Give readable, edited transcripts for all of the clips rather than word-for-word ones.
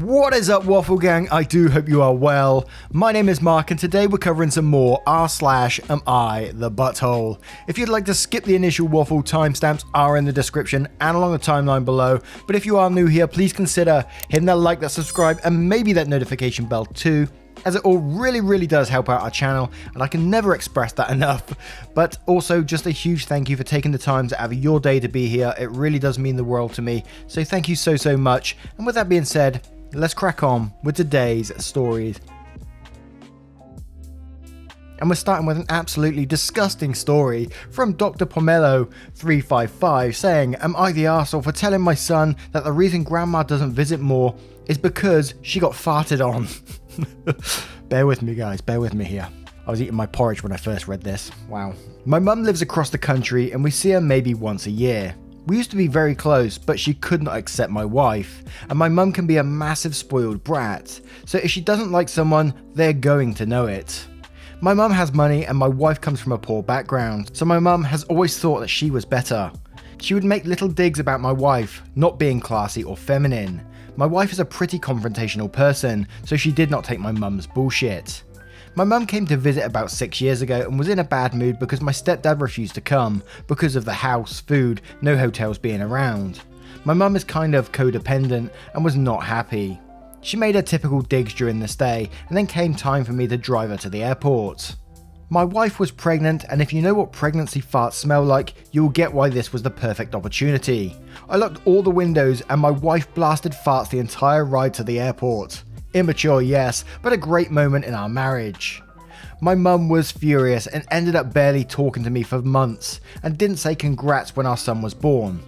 What is up, Waffle Gang? I do hope you are well. My name is Mark and today we're covering some more r/am I the butthole. If you'd like to skip the initial waffle, timestamps are in the description and along the timeline below, but if you are new here, please consider hitting that like, that subscribe and maybe that notification bell too, as it all really does help out our channel and I can never express that enough. But also just a huge thank you for taking the time out of your day to be here. It really does mean the world to me, so thank you so much. And with that being said, let's crack on with today's stories. And we're starting with an absolutely disgusting story from Dr. Pomelo 355 saying, am I the arsehole for telling my son that the reason grandma doesn't visit more is because she got farted on? Bear with me guys, bear with me here. I was eating my porridge when I first read this. Wow. My mum lives across the country and we see her maybe once a year. We used to be very close, but she could not accept my wife, and my mum can be a massive spoiled brat, so if she doesn't like someone, they're going to know it. My mum has money and my wife comes from a poor background, so my mum has always thought that she was better. She would make little digs about my wife not being classy or feminine. My wife is a pretty confrontational person, so she did not take my mum's bullshit. My mum came to visit about 6 years ago and was in a bad mood because my stepdad refused to come because of the house, food, no hotels being around. My mum is kind of codependent and was not happy. She made her typical digs during the stay and then came time for me to drive her to the airport. My wife was pregnant, and if you know what pregnancy farts smell like, you'll get why this was the perfect opportunity. I locked all the windows and my wife blasted farts the entire ride to the airport. Immature, yes, but a great moment in our marriage. My mum was furious and ended up barely talking to me for months and didn't say congrats when our son was born.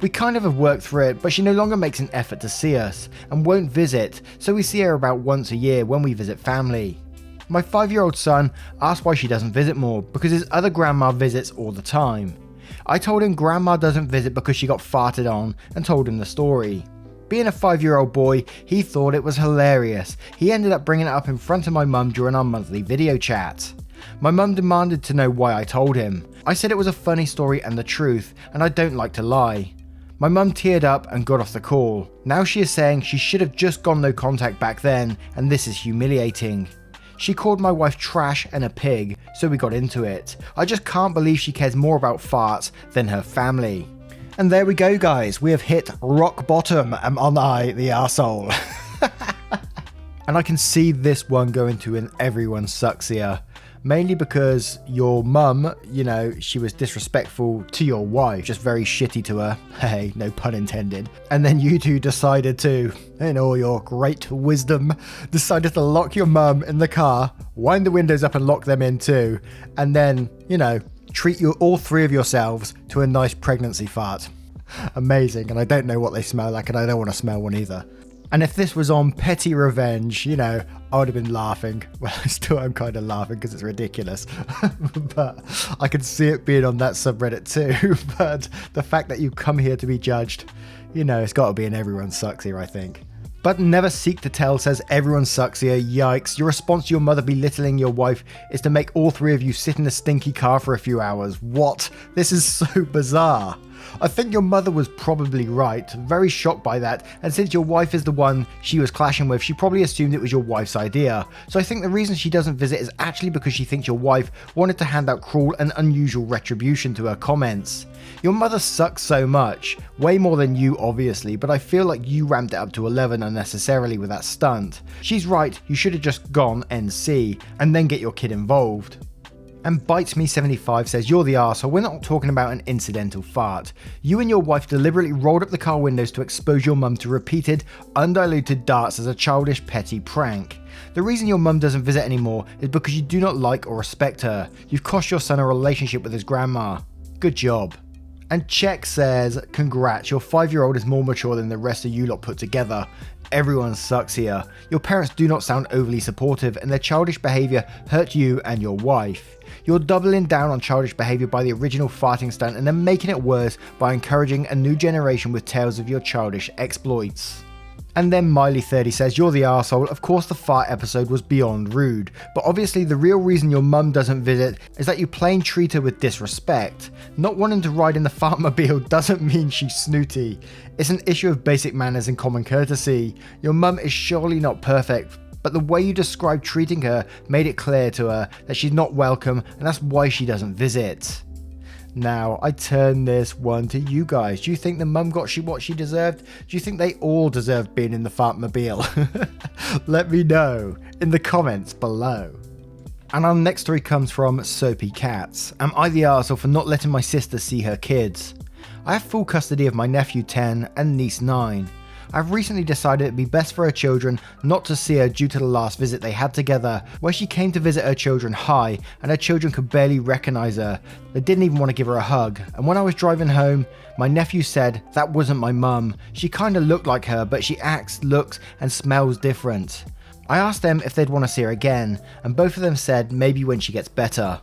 We kind of have worked through it, but she no longer makes an effort to see us and won't visit, so we see her about once a year when we visit family. My 5-year-old son asked why she doesn't visit more because his other grandma visits all the time. I told him grandma doesn't visit because she got farted on and told him the story. Being a 5-year-old boy, he thought it was hilarious. He ended up bringing it up in front of my mum during our monthly video chat. My mum demanded to know why I told him. I said it was a funny story and the truth, and I don't like to lie. My mum teared up and got off the call. Now she is saying she should have just gone no contact back then, and this is humiliating. She called my wife trash and a pig, so we got into it. I just can't believe she cares more about farts than her family. And there we go guys, we have hit rock bottom, am I the arsehole? And I can see this one going to an everyone sucks here. Mainly because your mum, you know, she was disrespectful to your wife, just very shitty to her, hey, no pun intended. And then you two decided to, in all your great wisdom, decided to lock your mum in the car, wind the windows up and lock them in too, and then, you know, treat you all three of yourselves to a nice pregnancy fart. Amazing, and I don't know what they smell like and I don't want to smell one either. And if this was on petty revenge, you know, I would have been laughing. Well, I still am kind of laughing because it's ridiculous. But I can see it being on that subreddit too. But the fact that you come here to be judged, you know, it's got to be an everyone sucks here, I think. But Never Seek to Tell says everyone sucks here, yikes. Your response to your mother belittling your wife is to make all three of you sit in a stinky car for a few hours. What? This is so bizarre. I think your mother was probably right, very shocked by that, and since your wife is the one she was clashing with, she probably assumed it was your wife's idea. So I think the reason she doesn't visit is actually because she thinks your wife wanted to hand out cruel and unusual retribution to her comments. Your mother sucks so much, way more than you obviously, but I feel like you ramped it up to 11 unnecessarily with that stunt. She's right, you should have just gone NC, and then get your kid involved. And Bites Me 75 says, you're the arsehole, we're not talking about an incidental fart. You and your wife deliberately rolled up the car windows to expose your mum to repeated, undiluted darts as a childish, petty prank. The reason your mum doesn't visit anymore is because you do not like or respect her. You've cost your son a relationship with his grandma. Good job. And Check says, congrats, your 5-year-old is more mature than the rest of you lot put together. Everyone sucks here. Your parents do not sound overly supportive and their childish behaviour hurt you and your wife. You're doubling down on childish behaviour by the original farting stunt and then making it worse by encouraging a new generation with tales of your childish exploits. And then Miley30 says, you're the arsehole. Of course the fart episode was beyond rude, but obviously the real reason your mum doesn't visit is that you plain treat her with disrespect. Not wanting to ride in the fartmobile doesn't mean she's snooty. It's an issue of basic manners and common courtesy. Your mum is surely not perfect, but the way you described treating her made it clear to her that she's not welcome and that's why she doesn't visit. Now, I turn this one to you guys. Do you think the mum got what she deserved? Do you think they all deserved being in the fartmobile? Let me know in the comments below. And our next story comes from Soapy Cats. Am I the arsehole for not letting my sister see her kids? I have full custody of my nephew 10 and niece 9. I've recently decided it'd be best for her children not to see her due to the last visit they had together, where she came to visit her children high and her children could barely recognise her. They didn't even want to give her a hug, and when I was driving home, my nephew said that wasn't my mum. She kinda looked like her, but she acts, looks and smells different. I asked them if they'd want to see her again, and both of them said maybe when she gets better.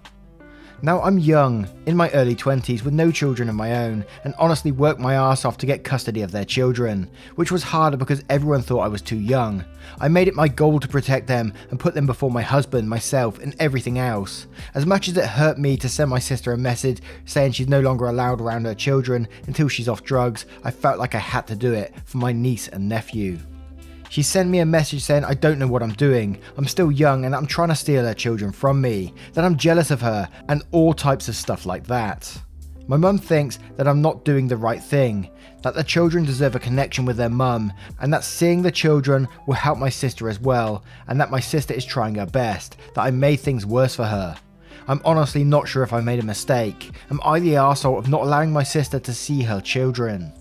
Now I'm young, in my early 20s with no children of my own, and honestly worked my arse off to get custody of their children, which was harder because everyone thought I was too young. I made it my goal to protect them and put them before my husband, myself and everything else. As much as it hurt me to send my sister a message saying she's no longer allowed around her children until she's off drugs, I felt like I had to do it for my niece and nephew. She sent me a message saying I don't know what I'm doing, I'm still young and I'm trying to steal her children from me, that I'm jealous of her, and all types of stuff like that. My mum thinks that I'm not doing the right thing, that the children deserve a connection with their mum, and that seeing the children will help my sister as well, and that my sister is trying her best, that I made things worse for her. I'm honestly not sure if I made a mistake. Am I the arsehole of not allowing my sister to see her children?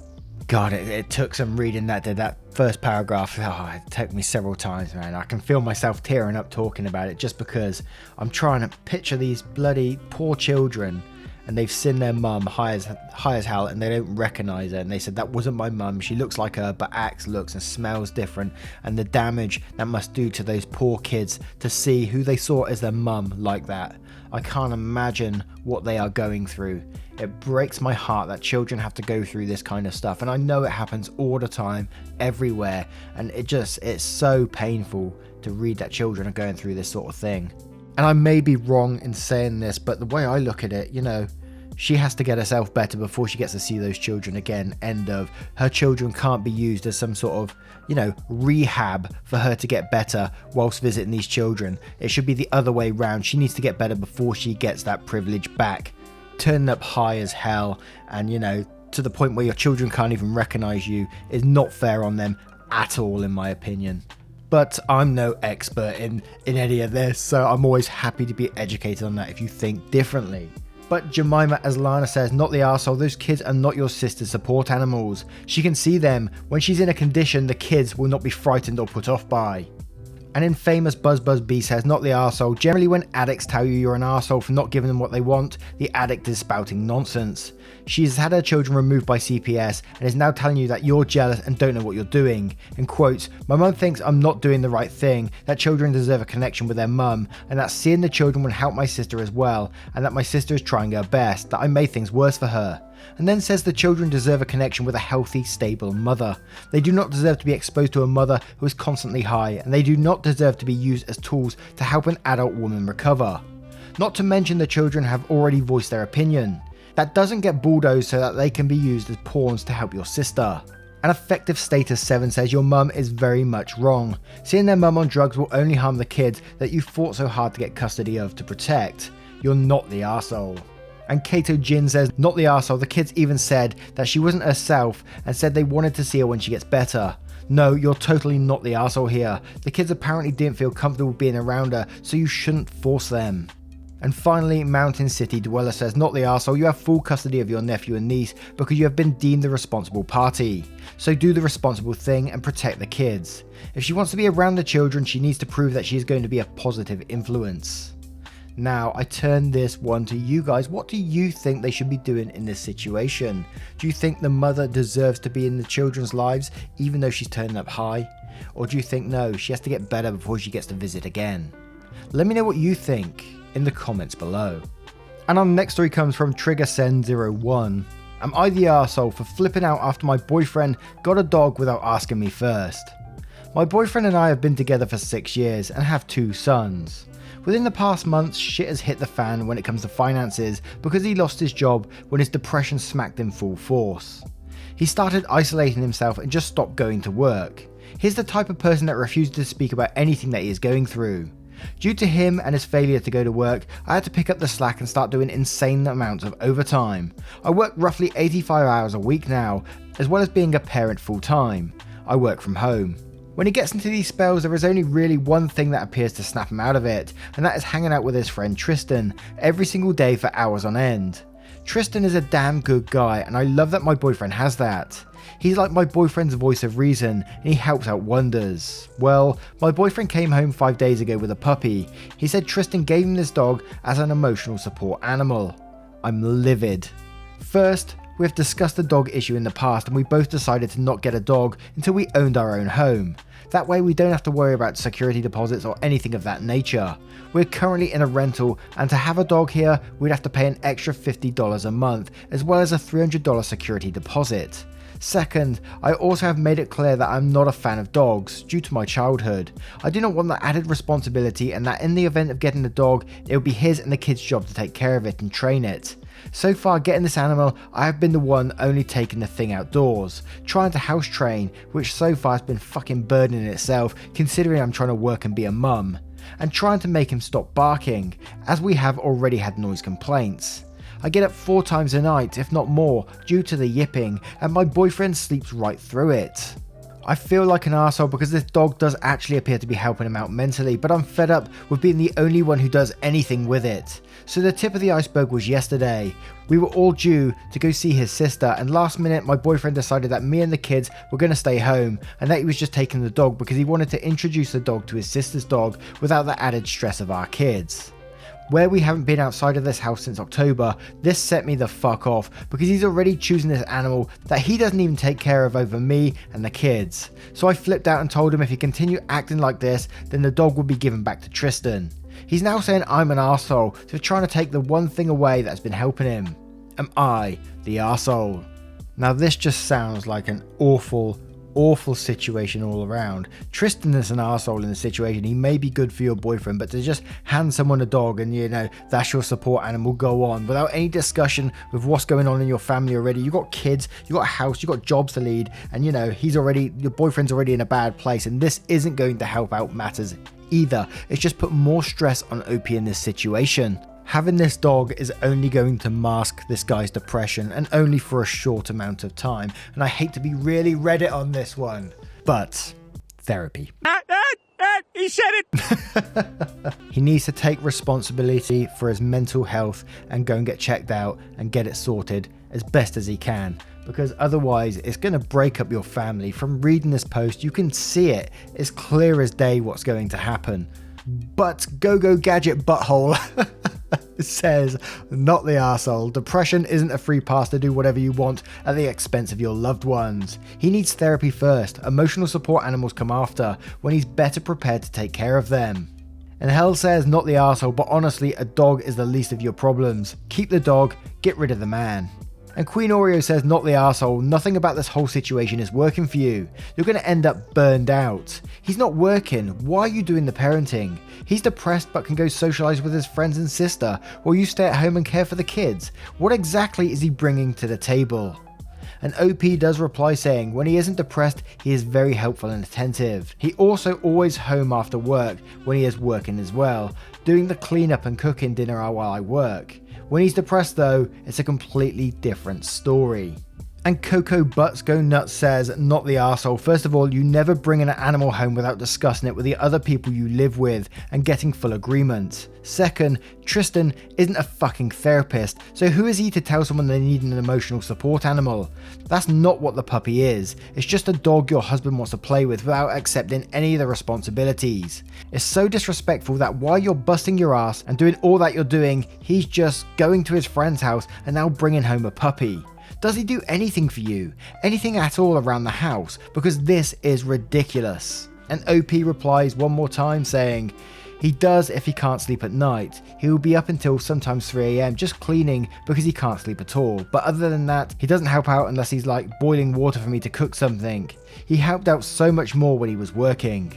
God, it took some reading that first paragraph. Oh, it took me several times, man. I can feel myself tearing up talking about it just because I'm trying to picture these bloody poor children and they've seen their mum high as hell and they don't recognise her, and they said that wasn't my mum, she looks like her but acts, looks and smells different, and the damage that must do to those poor kids to see who they saw as their mum like that. I can't imagine what they are going through. It breaks my heart that children have to go through this kind of stuff, and I know it happens all the time, everywhere, and it's so painful to read that children are going through this sort of thing. And I may be wrong in saying this, but the way I look at it, she has to get herself better before she gets to see those children again. End of. Her children can't be used as some sort of, rehab for her to get better whilst visiting these children. It should be the other way round. She needs to get better before she gets that privilege back. Turning up high as hell and, to the point where your children can't even recognise you is not fair on them at all, in my opinion. But I'm no expert in any of this, so I'm always happy to be educated on that if you think differently. But Jemima Aslana says, not the arsehole, those kids are not your sister's support animals. She can see them. When she's in a condition the kids will not be frightened or put off by. And Infamous BuzzBuzzB says, not the arsehole. Generally when addicts tell you you're an arsehole for not giving them what they want, the addict is spouting nonsense. She has had her children removed by CPS and is now telling you that you're jealous and don't know what you're doing. In quotes, my mum thinks I'm not doing the right thing, that children deserve a connection with their mum, and that seeing the children would help my sister as well, and that my sister is trying her best, that I made things worse for her. And then says the children deserve a connection with a healthy, stable mother. They do not deserve to be exposed to a mother who is constantly high, and they do not deserve to be used as tools to help an adult woman recover. Not to mention the children have already voiced their opinion. That doesn't get bulldozed so that they can be used as pawns to help your sister. An effective status 7 says your mum is very much wrong. Seeing their mum on drugs will only harm the kids that you fought so hard to get custody of to protect. You're not the arsehole. And Kato Jin says, not the arsehole, the kids even said that she wasn't herself and said they wanted to see her when she gets better. No, you're totally not the arsehole here. The kids apparently didn't feel comfortable being around her, so you shouldn't force them. And finally, Mountain City Dweller says, not the arsehole, you have full custody of your nephew and niece because you have been deemed the responsible party. So do the responsible thing and protect the kids. If she wants to be around the children, she needs to prove that she is going to be a positive influence. Now, I turn this one to you guys. What do you think they should be doing in this situation? Do you think the mother deserves to be in the children's lives even though she's turning up high? Or do you think no, she has to get better before she gets to visit again? Let me know what you think in the comments below. And our next story comes from TriggerSend01. Am I the arsehole for flipping out after my boyfriend got a dog without asking me first? My boyfriend and I have been together for 6 years and have 2 sons. Within the past months, shit has hit the fan when it comes to finances because he lost his job when his depression smacked in full force. He started isolating himself and just stopped going to work. He's the type of person that refuses to speak about anything that he is going through. Due to him and his failure to go to work, I had to pick up the slack and start doing insane amounts of overtime. I work roughly 85 hours a week now, as well as being a parent full time. I work from home. When he gets into these spells, there is only really one thing that appears to snap him out of it, and that is hanging out with his friend Tristan, every single day for hours on end. Tristan is a damn good guy, and I love that my boyfriend has that. He's like my boyfriend's voice of reason, and he helps out wonders. Well, my boyfriend came home 5 days ago with a puppy. He said Tristan gave him this dog as an emotional support animal. I'm livid. First, we have discussed the dog issue in the past, and we both decided to not get a dog until we owned our own home. That way we don't have to worry about security deposits or anything of that nature. We're currently in a rental, and to have a dog here, we'd have to pay an extra $50 a month, as well as a $300 security deposit. Second, I also have made it clear that I'm not a fan of dogs, due to my childhood. I do not want the added responsibility, and that in the event of getting a dog, it will be his and the kids' job to take care of it and train it. So far getting this animal, I have been the one only taking the thing outdoors, trying to house train, which so far has been fucking burden in itself considering I'm trying to work and be a mum, and trying to make him stop barking, as we have already had noise complaints. I get up 4 times a night, if not more, due to the yipping, and my boyfriend sleeps right through it. I feel like an arsehole because this dog does actually appear to be helping him out mentally, but I'm fed up with being the only one who does anything with it. So the tip of the iceberg was yesterday. We were all due to go see his sister, and last minute my boyfriend decided that me and the kids were going to stay home and that he was just taking the dog because he wanted to introduce the dog to his sister's dog without the added stress of our kids. Where we haven't been outside of this house since October, this set me the fuck off because he's already choosing this animal that he doesn't even take care of over me and the kids. So I flipped out and told him if he continued acting like this, then the dog would be given back to Tristan. He's now saying I'm an arsehole for trying to take the one thing away that's been helping him. Am I the arsehole? Now this just sounds like an awful situation all around. Tristan is an arsehole in the situation. He may be good for your boyfriend, but to just hand someone a dog and that's your support animal, go on without any discussion with what's going on in your family already. You got kids, you got a house, you got jobs to lead, and your boyfriend's already in a bad place, and this isn't going to help out matters either. It's just put more stress on OP in this situation. Having this dog is only going to mask this guy's depression, and only for a short amount of time, and I hate to be really Reddit on this one, but therapy. He said it! He needs to take responsibility for his mental health and go and get checked out and get it sorted as best as he can, because otherwise it's going to break up your family. From reading this post, you can see it. It's clear as day what's going to happen. But Go Gadget Butthole says, not the arsehole. Depression isn't a free pass to do whatever you want at the expense of your loved ones. He needs therapy first. Emotional support animals come after, when he's better prepared to take care of them. And Hell says, not the arsehole, but honestly, a dog is the least of your problems. Keep the dog, get rid of the man. And Queen Oreo says, not the arsehole, nothing about this whole situation is working for you. You're going to end up burned out. He's not working. Why are you doing the parenting? He's depressed but can go socialise with his friends and sister, while you stay at home and care for the kids. What exactly is he bringing to the table? And OP does reply saying, when he isn't depressed, he is very helpful and attentive. He also always home after work when he is working as well, doing the cleanup and cooking dinner while I work. When he's depressed though, it's a completely different story. And Coco Butts Go Nuts says, not the arsehole. First of all, you never bring an animal home without discussing it with the other people you live with and getting full agreement. Second, Tristan isn't a fucking therapist, so who is he to tell someone they need an emotional support animal? That's not what the puppy is. It's just a dog your husband wants to play with without accepting any of the responsibilities. It's so disrespectful that while you're busting your ass and doing all that you're doing, he's just going to his friend's house and now bringing home a puppy. Does he do anything for you? Anything at all around the house? Because this is ridiculous. And OP replies one more time saying, He does if he can't sleep at night. He will be up until sometimes 3 AM just cleaning because he can't sleep at all. But other than that, he doesn't help out unless he's like boiling water for me to cook something. He helped out so much more when he was working.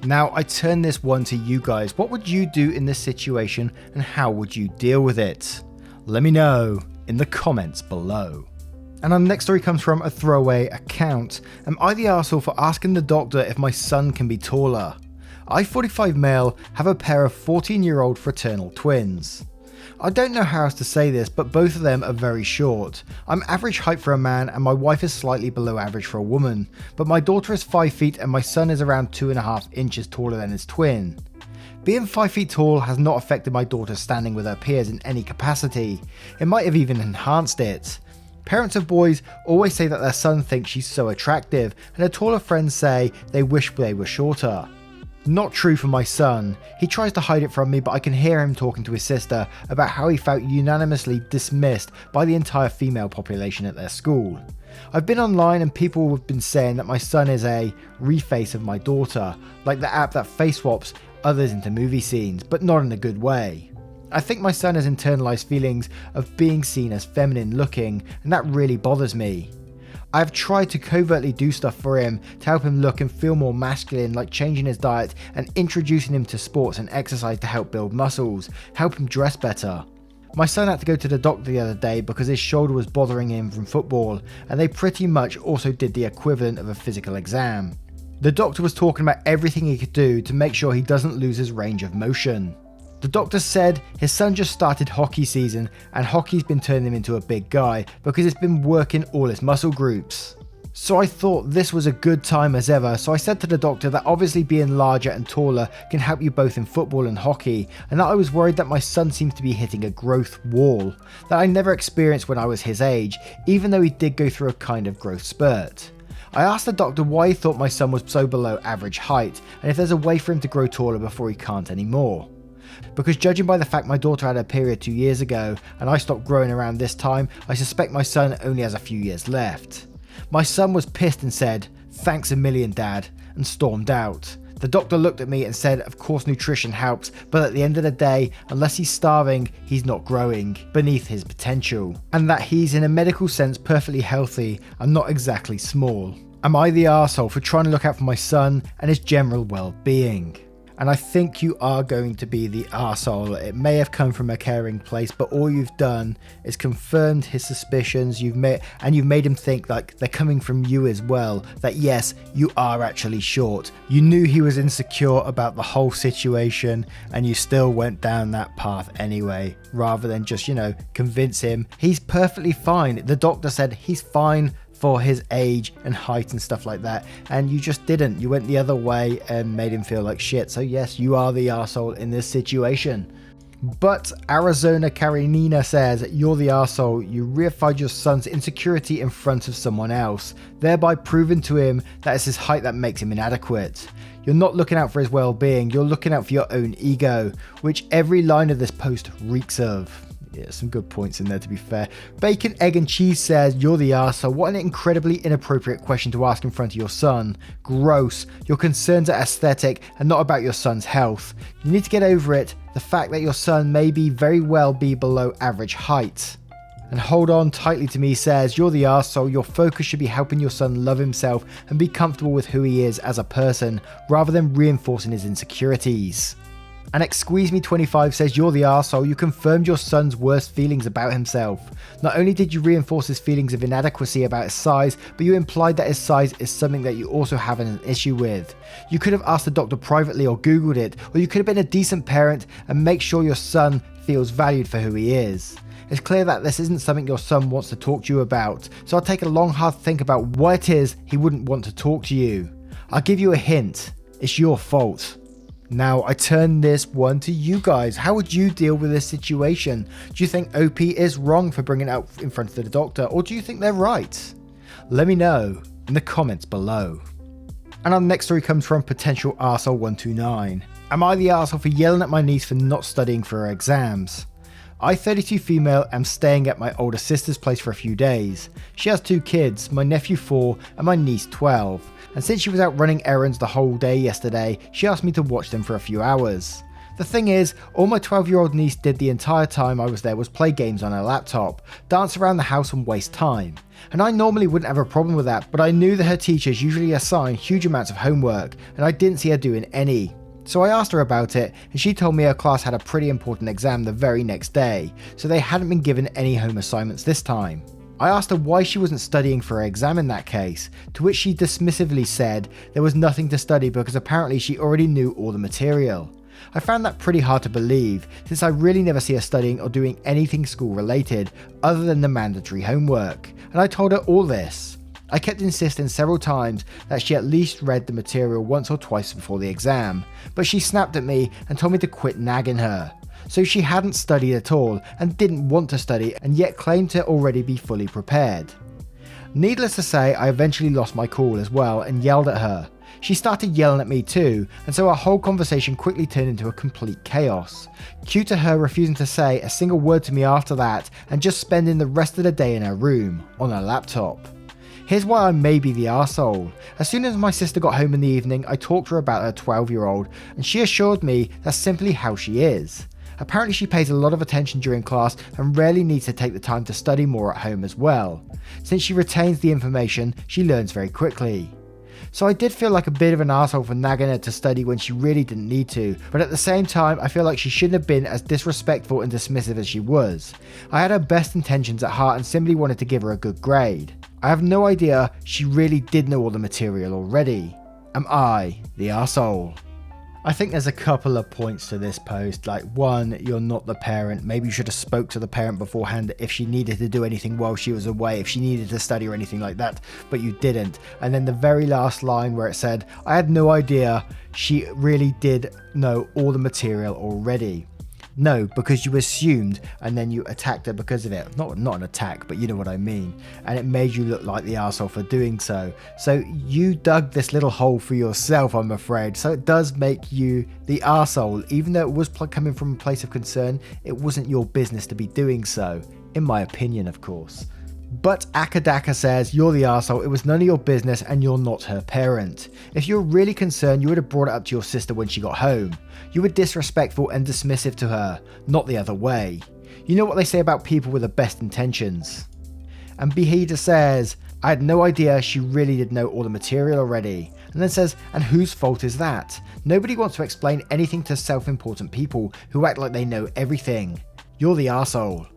Now I turn this one to you guys. What would you do in this situation and how would you deal with it? Let me know in the comments below. And our next story comes from a throwaway account. Am I the arsehole for asking the doctor if my son can be taller? I, 45 male, have a pair of 14-year-old fraternal twins. I don't know how else to say this, but both of them are very short. I'm average height for a man and my wife is slightly below average for a woman, but my daughter is 5 feet and my son is around 2.5 inches taller than his twin. Being 5 feet tall has not affected my daughter standing with her peers in any capacity. It might have even enhanced it. Parents of boys always say that their son thinks she's so attractive, and her taller friends say they wish they were shorter. Not true for my son. He tries to hide it from me, but I can hear him talking to his sister about how he felt unanimously dismissed by the entire female population at their school. I've been online and people have been saying that my son is a reface of my daughter, like the app that face swaps others into movie scenes, but not in a good way. I think my son has internalized feelings of being seen as feminine looking, and that really bothers me. I have tried to covertly do stuff for him to help him look and feel more masculine, like changing his diet and introducing him to sports and exercise to help build muscles, help him dress better. My son had to go to the doctor the other day because his shoulder was bothering him from football, and they pretty much also did the equivalent of a physical exam. The doctor was talking about everything he could do to make sure he doesn't lose his range of motion. The doctor said his son just started hockey season and hockey's been turning him into a big guy because it's been working all his muscle groups. So I thought this was a good time as ever, so I said to the doctor that obviously being larger and taller can help you both in football and hockey, and that I was worried that my son seems to be hitting a growth wall that I never experienced when I was his age, even though he did go through a kind of growth spurt. I asked the doctor why he thought my son was so below average height and if there's a way for him to grow taller before he can't anymore. Because judging by the fact my daughter had her period 2 years ago and I stopped growing around this time, I suspect my son only has a few years left. My son was pissed and said, "Thanks a million, Dad," and stormed out. The doctor looked at me and said of course nutrition helps, but at the end of the day, unless he's starving, he's not growing beneath his potential, and that he's in a medical sense perfectly healthy and not exactly small. Am I the arsehole for trying to look out for my son and his general well-being? And I think you are going to be the arsehole. It may have come from a caring place, but all you've done is confirmed his suspicions. You've made him think like they're coming from you as well, that yes, you are actually short. You knew he was insecure about the whole situation and you still went down that path anyway, rather than just, convince him he's perfectly fine. The doctor said he's fine for his age and height and stuff like that, and you just didn't. You went the other way and made him feel like shit. So yes, you are the arsehole in this situation. But Arizona Karenina says, you're the arsehole. You reified your son's insecurity in front of someone else, thereby proving to him that it's his height that makes him inadequate. You're not looking out for his well-being, you're looking out for your own ego, which every line of this post reeks of. Yeah, some good points in there, to be fair. Bacon, Egg and Cheese says, you're the arsehole. What an incredibly inappropriate question to ask in front of your son. Gross. Your concerns are aesthetic and not about your son's health. You need to get over it. The fact that your son may very well be below average height. And Hold On Tightly to Me says, you're the arsehole. Your focus should be helping your son love himself and be comfortable with who he is as a person, rather than reinforcing his insecurities. And Squeeze Me 25 says, you're the arsehole. You confirmed your son's worst feelings about himself. Not only did you reinforce his feelings of inadequacy about his size, but you implied that his size is something that you also have an issue with. You could have asked the doctor privately or googled it, or you could have been a decent parent and make sure your son feels valued for who he is. It's clear that this isn't something your son wants to talk to you about, so I'll take a long hard think about why it is he wouldn't want to talk to you. I'll give you a hint. It's your fault. Now I turn this one to you guys. How would you deal with this situation? Do you think OP is wrong for bringing it out in front of the doctor, or do you think they're right? Let me know in the comments below. And our next story comes from Potential Arsehole 129. Am I the arsehole for yelling at my niece for not studying for her exams? I, 32 female, am staying at my older sister's place for a few days. She has 2 kids, my nephew 4 and my niece 12. And since she was out running errands the whole day yesterday, she asked me to watch them for a few hours. The thing is, all my 12-year-old niece did the entire time I was there was play games on her laptop, dance around the house and waste time. And I normally wouldn't have a problem with that, but I knew that her teachers usually assign huge amounts of homework, and I didn't see her doing any. So I asked her about it, and she told me her class had a pretty important exam the very next day, so they hadn't been given any home assignments this time. I asked her why she wasn't studying for her exam in that case, to which she dismissively said there was nothing to study because apparently she already knew all the material. I found that pretty hard to believe, since I really never see her studying or doing anything school related other than the mandatory homework, and I told her all this. I kept insisting several times that she at least read the material once or twice before the exam, but she snapped at me and told me to quit nagging her. So she hadn't studied at all and didn't want to study, and yet claimed to already be fully prepared. Needless to say, I eventually lost my cool as well and yelled at her. She started yelling at me too, and so our whole conversation quickly turned into a complete chaos. Cue to her refusing to say a single word to me after that and just spending the rest of the day in her room, on her laptop. Here's why I may be the arsehole. As soon as my sister got home in the evening, I talked to her about her 12-year-old, and she assured me that's simply how she is. Apparently she pays a lot of attention during class and rarely needs to take the time to study more at home as well. Since she retains the information, she learns very quickly. So I did feel like a bit of an arsehole for nagging her to study when she really didn't need to, but at the same time I feel like she shouldn't have been as disrespectful and dismissive as she was. I had her best intentions at heart and simply wanted to give her a good grade. I have no idea she really did know all the material already. Am I the arsehole? I think there's a couple of points to this post. Like, one, you're not the parent. Maybe you should have spoke to the parent beforehand if she needed to do anything while she was away, if she needed to study or anything like that, but you didn't. And then the very last line where it said, I had no idea she really did know all the material already. No, because you assumed and then you attacked her because of it. Not an attack, but you know what I mean. And it made you look like the arsehole for doing so. So you dug this little hole for yourself, I'm afraid. So it does make you the arsehole. Even though it was coming from a place of concern, it wasn't your business to be doing so. In my opinion, of course. But Akadaka says, you're the arsehole, it was none of your business and you're not her parent. If you're really concerned, you would have brought it up to your sister when she got home. You were disrespectful and dismissive to her, not the other way. You know what they say about people with the best intentions. And Beheda says, I had no idea she really did know all the material already. And then says, and whose fault is that? Nobody wants to explain anything to self-important people who act like they know everything. You're the arsehole.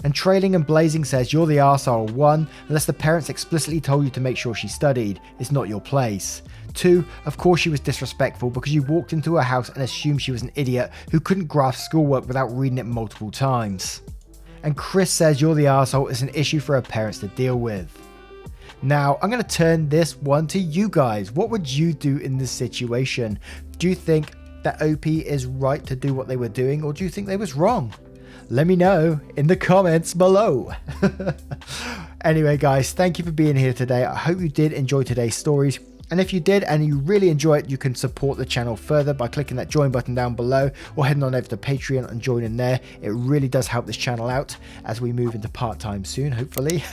And Trailing and Blazing says, you're the arsehole. 1. Unless the parents explicitly told you to make sure she studied, it's not your place. 2. Of course she was disrespectful because you walked into her house and assumed she was an idiot who couldn't grasp schoolwork without reading it multiple times. And Chris says, you're the arsehole, it's an issue for her parents to deal with. Now, I'm going to turn this one to you guys. What would you do in this situation? Do you think that OP is right to do what they were doing, or do you think they was wrong? Let me know in the comments below. Anyway, guys, thank you for being here today. I hope you did enjoy today's stories. And if you did and you really enjoy it, you can support the channel further by clicking that join button down below or heading on over to Patreon and joining there. It really does help this channel out as we move into part-time soon, hopefully.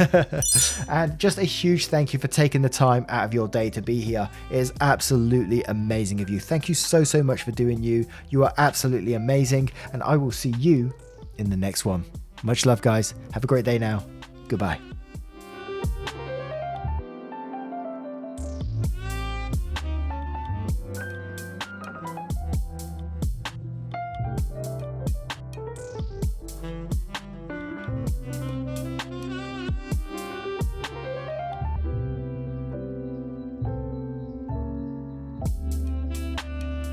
And just a huge thank you for taking the time out of your day to be here. It is absolutely amazing of you. Thank you so much for doing you. You are absolutely amazing, and I will see you in the next one. Much love, guys. Have a great day now. Goodbye.